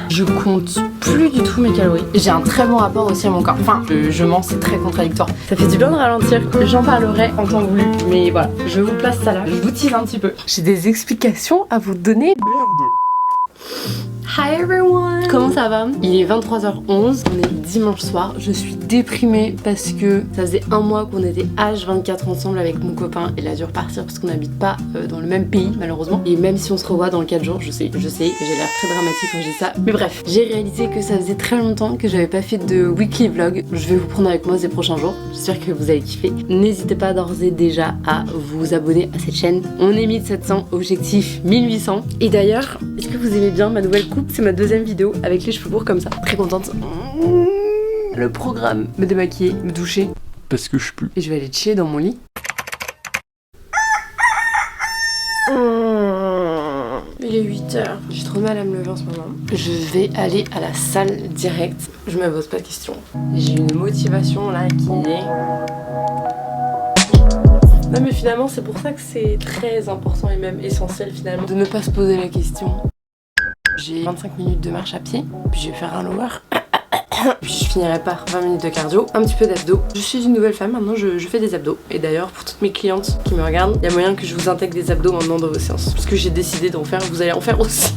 Je compte plus du tout mes calories. J'ai un très bon rapport aussi à mon corps. Enfin, je mens, c'est très contradictoire. Ça fait du bien de ralentir. J'en parlerai en temps voulu. Mais voilà, je vous place ça là. Je vous tease un petit peu. J'ai des explications à vous donner. Hi everyone! Comment ça va? Il est 23h11, on est dimanche soir. Je suis déprimée parce que ça faisait un mois qu'on était H24 ensemble avec mon copain. Il a dû repartir parce qu'on n'habite pas dans le même pays malheureusement. Et même si on se revoit dans 4 jours, je sais, j'ai l'air très dramatique quand je dis ça. Mais bref, j'ai réalisé que ça faisait très longtemps que j'avais pas fait de weekly vlog. Je vais vous prendre avec moi ces prochains jours. J'espère que vous allez kiffer. N'hésitez pas d'ores et déjà à vous abonner à cette chaîne. On est 1700, objectif 1800. Et d'ailleurs, est-ce que vous aimez bien ma nouvelle coupe? C'est ma deuxième vidéo avec les cheveux courts comme ça. Très contente. Le programme, me démaquiller, me doucher. Parce que je pue. Et je vais aller chiller dans mon lit. Il est 8h. J'ai trop mal à me lever en ce moment. Je vais aller à la salle direct. Je me pose pas de questions. J'ai une motivation là qui est... Non mais finalement c'est pour ça que c'est très important et même essentiel finalement de ne pas se poser la question. J'ai 25 minutes de marche à pied, puis je vais faire un lower. Puis je finirai par 20 minutes de cardio, un petit peu d'abdos. Je suis une nouvelle femme, maintenant je fais des abdos. Et d'ailleurs pour toutes mes clientes qui me regardent, il y a moyen que je vous intègre des abdos maintenant dans vos séances. Parce que j'ai décidé d'en faire, vous allez en faire aussi.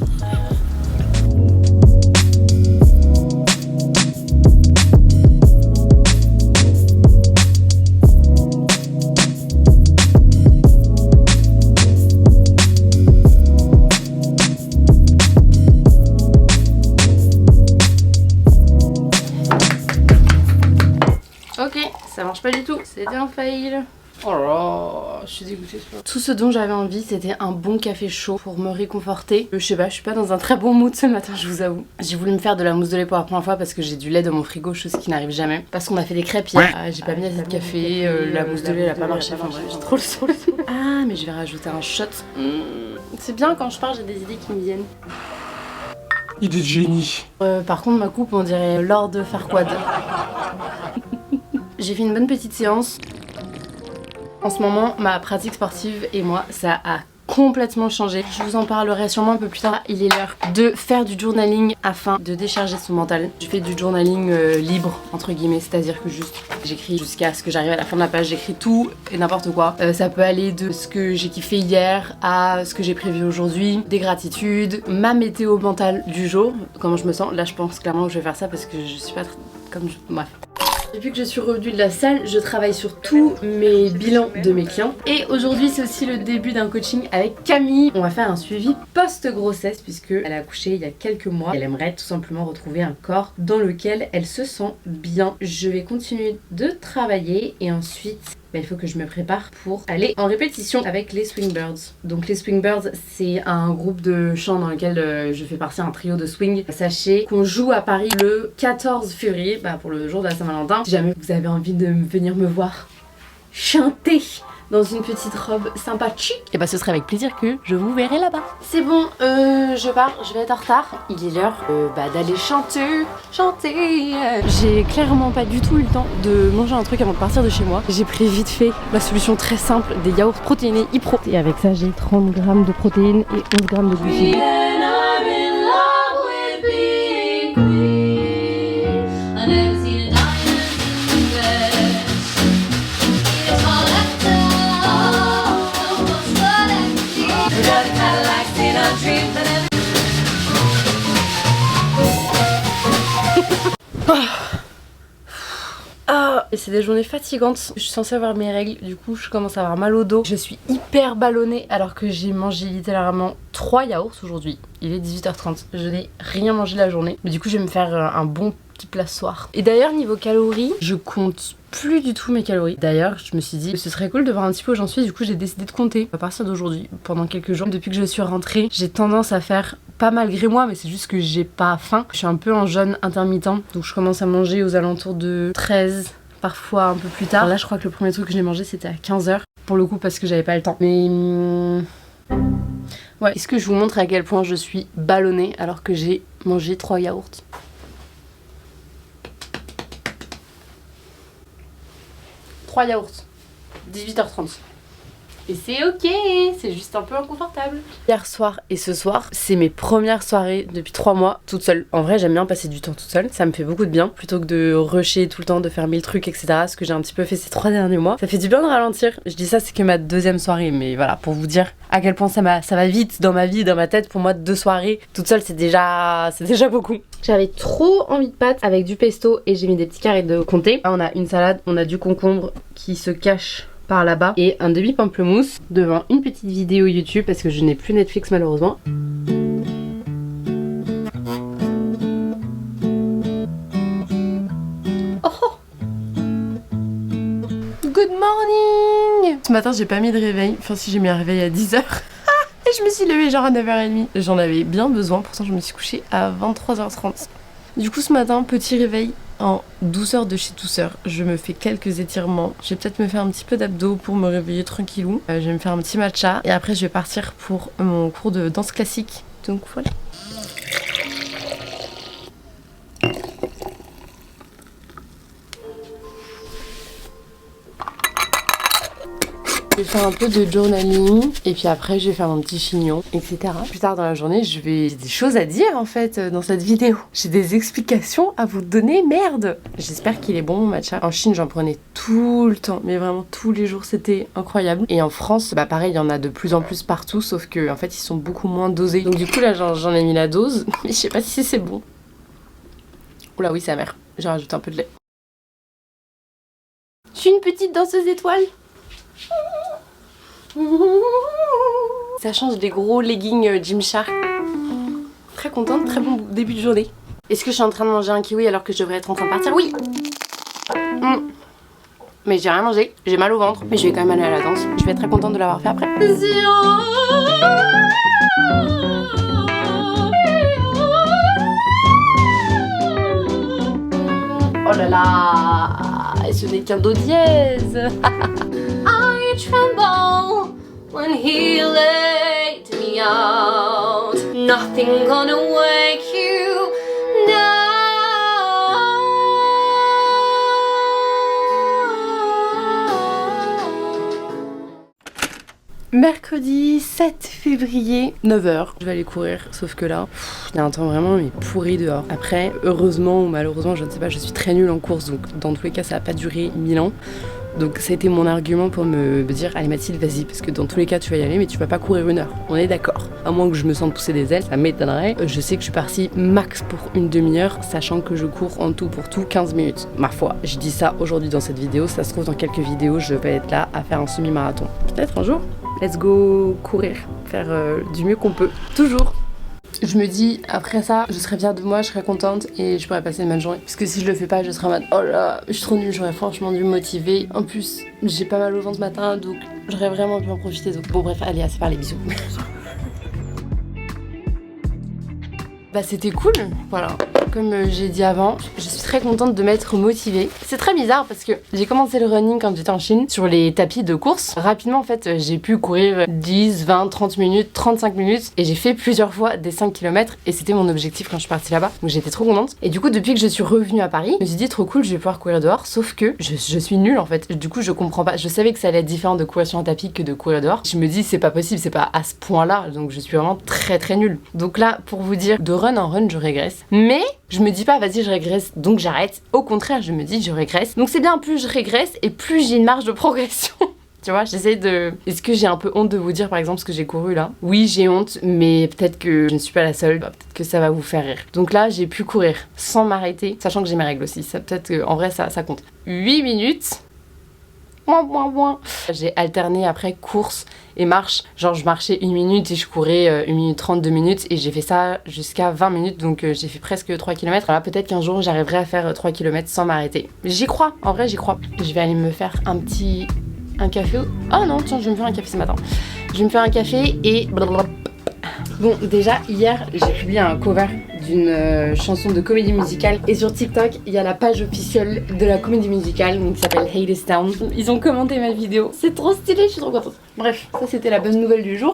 Ok, ça marche pas du tout, c'était un fail. Oh là, je suis dégoûtée. Tout ce dont j'avais envie, c'était un bon café chaud pour me réconforter. Je sais pas, je suis pas dans un très bon mood ce matin, je vous avoue. J'ai voulu me faire de la mousse de lait pour la première fois parce que j'ai du lait dans mon frigo, chose qui n'arrive jamais. Parce qu'on a fait des crêpes hier. J'ai pas mis assez de café, la mousse de lait elle a pas marché. Enfin bref, j'ai trop le son. Ah, mais je vais rajouter un shot. C'est bien quand je pars, j'ai des idées qui me viennent. Idée de génie. Par contre, ma coupe, on dirait Lord Farquaad. J'ai fait une bonne petite séance. En ce moment, ma pratique sportive et moi, ça a complètement changé. Je vous en parlerai sûrement un peu plus tard. Il est l'heure de faire du journaling afin de décharger son mental. Je fais du journaling libre, entre guillemets, c'est-à-dire que juste j'écris jusqu'à ce que j'arrive à la fin de la page, j'écris tout et n'importe quoi. Ça peut aller de ce que j'ai kiffé hier à ce que j'ai prévu aujourd'hui, des gratitudes, ma météo mentale du jour, comment je me sens. Là, je pense clairement que je vais faire ça parce que je suis pas comme je... Bref. Depuis que je suis revenue de la salle, je travaille sur tous mes bilans de mes clients. Et aujourd'hui, c'est aussi le début d'un coaching avec Camille. On va faire un suivi post-grossesse puisque elle a accouché il y a quelques mois. Elle aimerait tout simplement retrouver un corps dans lequel elle se sent bien. Je vais continuer de travailler et ensuite... il faut que je me prépare pour aller en répétition avec les Swingbirds. Donc les Swingbirds, c'est un groupe de chant dans lequel je fais partie d'un trio de swing. Sachez qu'on joue à Paris le 14 février, pour le jour de la Saint-Valentin. Si jamais vous avez envie de venir me voir chanter dans une petite robe sympathique, et ce serait avec plaisir que je vous verrai là-bas. C'est bon, je pars, je vais être en retard. Il est l'heure d'aller chanter. J'ai clairement pas du tout eu le temps de manger un truc avant de partir de chez moi. J'ai pris vite fait la solution très simple des yaourts protéinés Ipro. Et avec ça, j'ai 30 grammes de protéines et 11 grammes de glucides. Et c'est des journées fatigantes. Je suis censée avoir mes règles, du coup je commence à avoir mal au dos. Je suis hyper ballonnée alors que j'ai mangé littéralement 3 yaourts aujourd'hui. Il est 18h30, je n'ai rien mangé la journée. Mais du coup je vais me faire un bon petit plat ce soir. Et d'ailleurs niveau calories, je compte plus du tout mes calories. D'ailleurs je me suis dit que ce serait cool de voir un petit peu où j'en suis. Du coup j'ai décidé de compter à partir d'aujourd'hui pendant quelques jours. Depuis que je suis rentrée, j'ai tendance à faire... pas malgré moi, mais c'est juste que j'ai pas faim. Je suis un peu en jeûne intermittent, donc je commence à manger aux alentours de 13, parfois un peu plus tard. Là, je crois que le premier truc que j'ai mangé, c'était à 15h. Pour le coup, parce que j'avais pas le temps. Mais... ouais, est-ce que je vous montre à quel point je suis ballonnée alors que j'ai mangé 3 yaourts? Trois yaourts. 18h30. Et c'est ok, c'est juste un peu inconfortable. Hier soir et ce soir, c'est mes premières soirées depuis 3 mois toute seule. En vrai, j'aime bien passer du temps toute seule, ça me fait beaucoup de bien. Plutôt que de rusher tout le temps, de faire 1000 trucs, etc. Ce que j'ai un petit peu fait ces 3 derniers mois. Ça fait du bien de ralentir. Je dis ça, c'est que ma deuxième soirée, mais voilà, pour vous dire à quel point ça va vite dans ma vie, dans ma tête. Pour moi, 2 soirées toute seule, c'est déjà beaucoup. J'avais trop envie de pâtes avec du pesto et j'ai mis des petits carrés de comté. Là, on a une salade, on a du concombre qui se cache par là-bas et un demi-pamplemousse devant une petite vidéo YouTube parce que je n'ai plus Netflix malheureusement. Oh, good morning. Ce matin j'ai pas mis de réveil, enfin si j'ai mis un réveil à 10h et je me suis levée genre à 9h30. J'en avais bien besoin, pourtant je me suis couchée à 23h30. Du coup ce matin, petit réveil en douceur de chez douceur. Je me fais quelques étirements. Je vais peut-être me faire un petit peu d'abdos pour me réveiller tranquillou. Je vais me faire un petit matcha et après je vais partir pour mon cours de danse classique. Donc voilà. Je vais faire un peu de journaling et puis après je vais faire mon petit chignon, etc. Plus tard dans la journée, j'ai des choses à dire en fait dans cette vidéo. J'ai des explications à vous donner, merde. J'espère qu'il est bon mon matcha. En Chine, j'en prenais tout le temps, mais vraiment tous les jours, c'était incroyable. Et en France, bah pareil, il y en a de plus en plus partout, sauf que en fait, ils sont beaucoup moins dosés. Donc du coup là, j'en ai mis la dose, mais je sais pas si c'est bon. Oula oui, c'est amer. J'ai rajouté un peu de lait. Je suis une petite danseuse étoile. Ça change des gros leggings Gymshark. Très contente, très bon début de journée. Est-ce que je suis en train de manger un kiwi alors que je devrais être en train de partir? Oui. Mais j'ai rien mangé, j'ai mal au ventre. Mais je vais quand même aller à la danse. Je vais être très contente de l'avoir fait après. Oh là là, ce n'est qu'un do dièse. I tremble when he laid me out. Nothing gonna wake you now. Mercredi 7 février, 9h. Je vais aller courir, sauf que là, il y a un temps vraiment mais pourri dehors. Après, heureusement ou malheureusement, je ne sais pas, je suis très nulle en course, donc dans tous les cas, ça n'a pas duré 1000 ans. Donc ça a été mon argument pour me dire allez Mathilde vas-y parce que dans tous les cas tu vas y aller mais tu vas pas courir 1 heure, on est d'accord. À moins que je me sente pousser des ailes, ça m'étonnerait. Je sais que je suis partie max pour une demi-heure sachant que je cours en tout pour tout 15 minutes. Ma foi, je dis ça aujourd'hui dans cette vidéo, ça se trouve dans quelques vidéos je vais être là à faire un semi-marathon. Peut-être un jour, let's go courir, faire du mieux qu'on peut, toujours. Je me dis, après ça, je serais fière de moi, je serais contente et je pourrais passer une bonne journée. Parce que si je le fais pas, je serais en mode, oh là, je suis trop nulle, j'aurais franchement dû me motiver. En plus, j'ai pas mal au ventre ce matin, donc j'aurais vraiment pu en profiter. Donc bon bref, allez, à se faire les bisous. Bah c'était cool, voilà. Comme j'ai dit avant, je suis très contente de m'être motivée. C'est très bizarre parce que j'ai commencé le running quand j'étais en Chine sur les tapis de course. Rapidement en fait, j'ai pu courir 10, 20, 30 minutes, 35 minutes et j'ai fait plusieurs fois des 5 km et c'était mon objectif quand je suis partie là-bas. Donc j'étais trop contente. Et du coup, depuis que je suis revenue à Paris, je me suis dit trop cool, je vais pouvoir courir dehors. Sauf que je suis nulle en fait. Du coup, je comprends pas. Je savais que ça allait être différent de courir sur un tapis que de courir dehors. Je me dis c'est pas possible, c'est pas à ce point-là. Donc je suis vraiment très très nulle. Donc là, pour vous dire, de run en run, je régresse. Mais je me dis pas vas-y je régresse donc j'arrête. Au contraire je me dis je régresse. Donc c'est bien, plus je régresse et plus j'ai une marge de progression. Tu vois, j'essaie de... Est-ce que j'ai un peu honte de vous dire par exemple ce que j'ai couru là? Oui j'ai honte mais peut-être que je ne suis pas la seule. Peut-être que ça va vous faire rire. Donc là j'ai pu courir sans m'arrêter. Sachant que j'ai mes règles aussi. Ça, peut-être qu'en vrai ça compte. 8 minutes. J'ai alterné après course et marche. Genre je marchais 1 minute et je courais 1 minute 30, 2 minutes et j'ai fait ça jusqu'à 20 minutes donc j'ai fait presque 3 km. Voilà, peut-être qu'un jour j'arriverai à faire 3 km sans m'arrêter. J'y crois, en vrai j'y crois. Je vais aller me faire un café. Oh non, tiens, je vais me faire un café ce matin. Je vais me faire un café et... Bon, déjà, hier, j'ai publié un cover d'une chanson de comédie musicale. Et sur TikTok, il y a la page officielle de la comédie musicale qui s'appelle Hadestown. Ils ont commenté ma vidéo. C'est trop stylé, je suis trop contente. Bref, ça c'était la bonne nouvelle du jour.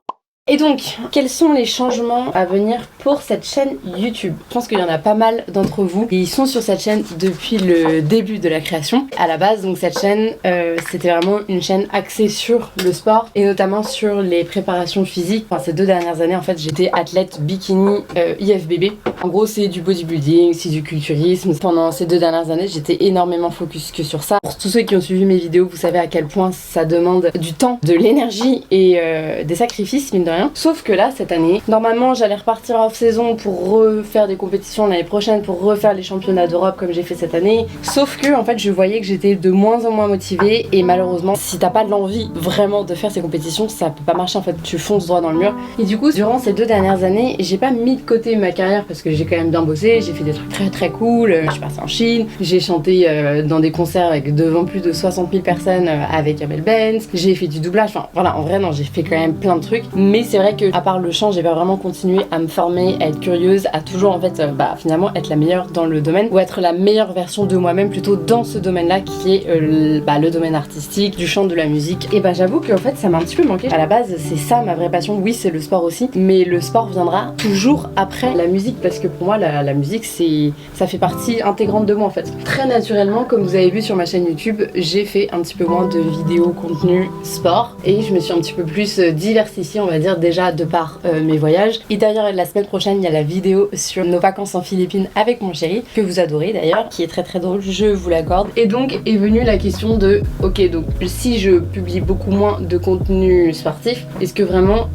Et donc, quels sont les changements à venir pour cette chaîne YouTube? Je pense qu'il y en a pas mal d'entre vous. Ils sont sur cette chaîne depuis le début de la création. À la base, donc cette chaîne, c'était vraiment une chaîne axée sur le sport et notamment sur les préparations physiques. Enfin, ces 2 dernières années, en fait, j'étais athlète bikini IFBB. En gros, c'est du bodybuilding, c'est du culturisme. Pendant ces 2 dernières années, j'étais énormément focus que sur ça. Pour tous ceux qui ont suivi mes vidéos, vous savez à quel point ça demande du temps, de l'énergie et des sacrifices, mine de rien. Sauf que là, cette année, normalement, j'allais repartir off-saison pour refaire des compétitions l'année prochaine, pour refaire les championnats d'Europe comme j'ai fait cette année. Sauf que, en fait, je voyais que j'étais de moins en moins motivée et malheureusement, si t'as pas l'envie vraiment de faire ces compétitions, ça peut pas marcher. En fait, tu fonces droit dans le mur. Et du coup, durant ces 2 dernières années, j'ai pas mis de côté ma carrière parce que j'ai quand même bien bossé. J'ai fait des trucs très très cool. Je suis partie en Chine. J'ai chanté dans des concerts avec devant plus de 60 000 personnes avec Amel Benz. J'ai fait du doublage. Enfin, voilà, en vrai, non, j'ai fait quand même plein de trucs. Mais c'est vrai que, à part le chant, j'ai pas vraiment continué à me former, à être curieuse, à toujours en fait, finalement être la meilleure dans le domaine ou être la meilleure version de moi-même plutôt dans ce domaine-là qui est le domaine artistique, du chant, de la musique. Et j'avoue que en fait, ça m'a un petit peu manqué. À la base, c'est ça ma vraie passion. Oui, c'est le sport aussi, mais le sport viendra toujours après la musique parce que pour moi, la musique, ça fait partie intégrante de moi en fait. Très naturellement, comme vous avez vu sur ma chaîne YouTube, j'ai fait un petit peu moins de vidéos contenu sport et je me suis un petit peu plus diversifiée, on va dire, déjà de par mes voyages. Et d'ailleurs, la semaine prochaine, il y a la vidéo sur nos vacances en Philippines avec mon chéri, que vous adorez d'ailleurs, qui est très très drôle, je vous l'accorde. Et donc est venue la question de, ok, donc si je publie beaucoup moins de contenu sportif, est-ce que vraiment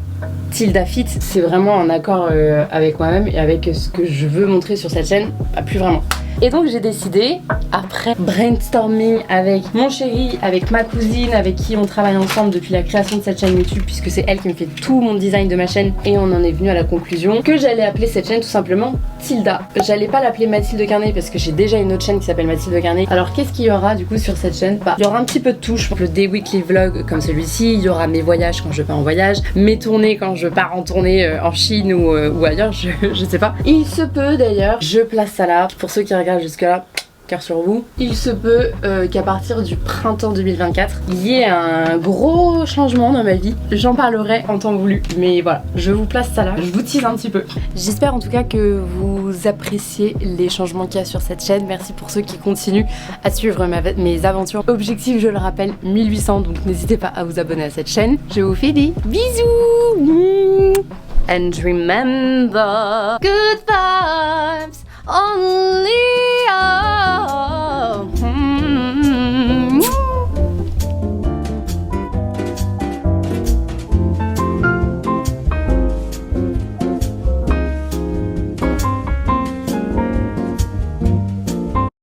Tilda Fit, c'est vraiment en accord avec moi-même et avec ce que je veux montrer sur cette chaîne? Plus vraiment. Et donc j'ai décidé, après brainstorming avec mon chéri, avec ma cousine, avec qui on travaille ensemble depuis la création de cette chaîne YouTube, puisque c'est elle qui me fait tout mon design de ma chaîne, et on en est venu à la conclusion que j'allais appeler cette chaîne tout simplement Tilda. J'allais pas l'appeler Mathilde Carnet parce que j'ai déjà une autre chaîne qui s'appelle Mathilde Carnet. Alors qu'est-ce qu'il y aura du coup sur cette chaîne? Il y aura un petit peu de touche, des weekly vlogs comme celui-ci, il y aura mes voyages quand je pars en voyage, mes tournées quand je pars en tournée en Chine ou ailleurs, je sais pas. Il se peut d'ailleurs, je place ça là, pour ceux qui regardent jusque là, cœur sur vous, il se peut qu'à partir du printemps 2024, il y ait un gros changement dans ma vie. J'en parlerai en temps voulu, mais voilà, je vous place ça là, je vous tease un petit peu. J'espère en tout cas que vous appréciez les changements qu'il y a sur cette chaîne. Merci pour ceux qui continuent à suivre mes aventures. Objectif, je le rappelle, 1800, donc n'hésitez pas à vous abonner à cette chaîne. Je vous fais des bisous. And remember, good vibes only are